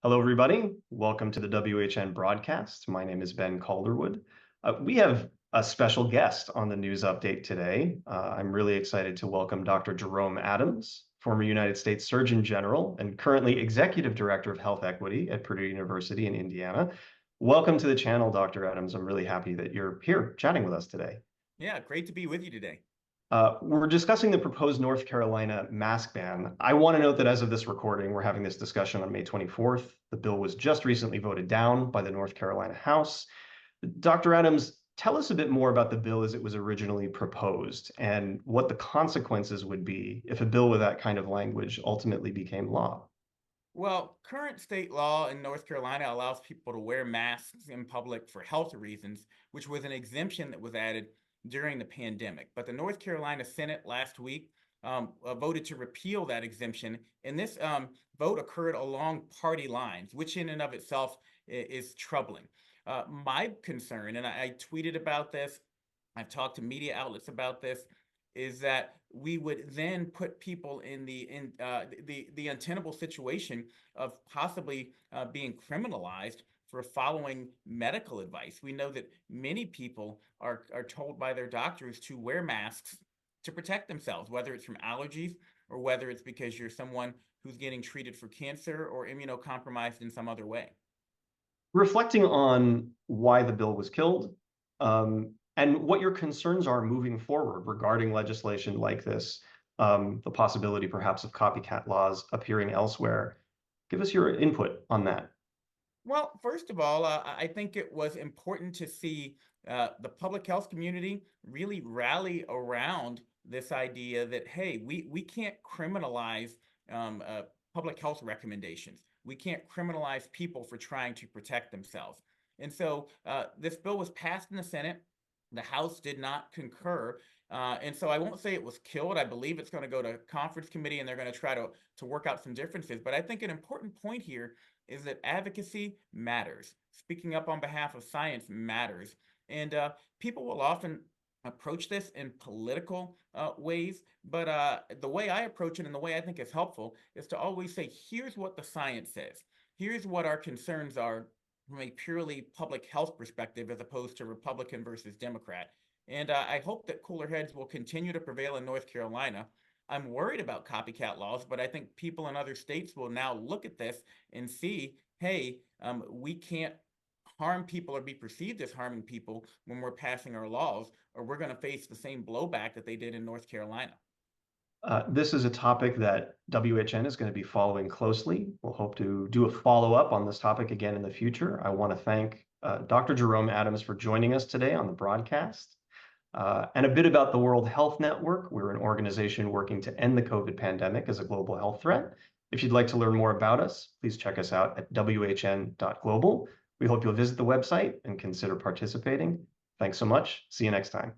Hello, everybody. Welcome to the WHN broadcast. My name is Ben Calderwood. We have a special guest on the news update today. I'm really excited to welcome Dr. Jerome Adams, former United States Surgeon General and currently Executive Director of Health Equity at Purdue University in Indiana. Welcome to the channel, Dr. Adams. I'm really happy that you're here chatting with us today. Yeah, great to be with you today. We're discussing the proposed North Carolina mask ban. I want to note that as of this recording, we're having this discussion on May 24th. The bill was just recently voted down by the North Carolina House. Dr. Adams, tell us a bit more about the bill as it was originally proposed and what the consequences would be if a bill with that kind of language ultimately became law. Well, current state law in North Carolina allows people to wear masks in public for health reasons, which was an exemption that was added during the pandemic. But the North Carolina Senate last week voted to repeal that exemption. And this vote occurred along party lines, which in and of itself is troubling. My concern, and I tweeted about this, I've talked to media outlets about this, is that we would then put people in the untenable situation of possibly being criminalized for following medical advice. We know that many people are told by their doctors to wear masks to protect themselves, whether it's from allergies or whether it's because you're someone who's getting treated for cancer or immunocompromised in some other way. Reflecting on why the bill was killed, and what your concerns are moving forward regarding legislation like this, the possibility perhaps of copycat laws appearing elsewhere. Give us your input on that. Well, first of all, I think it was important to see the public health community really rally around this idea that, hey, we can't criminalize public health recommendations. We can't criminalize people for trying to protect themselves. And so this bill was passed in the Senate. The House did not concur. And so I won't say it was killed. I believe it's going to go to conference committee and they're going to try to work out some differences. But I think an important point here is that advocacy matters. Speaking up on behalf of science matters. And people will often approach this in political ways. But the way I approach it and the way I think is helpful is to always say, here's what the science says. Here's what our concerns are from a purely public health perspective as opposed to Republican versus Democrat. And I hope that cooler heads will continue to prevail in North Carolina. I'm worried about copycat laws, but I think people in other states will now look at this and see, hey, we can't harm people or be perceived as harming people when we're passing our laws, or we're going to face the same blowback that they did in North Carolina. This is a topic that WHN is going to be following closely. We'll hope to do a follow-up on this topic again in the future. I want to thank Dr. Jerome Adams for joining us today on the broadcast. And a bit about the World Health Network. We're an organization working to end the COVID pandemic as a global health threat. If you'd like to learn more about us, please check us out at whn.global. We hope you'll visit the website and consider participating. Thanks so much. See you next time.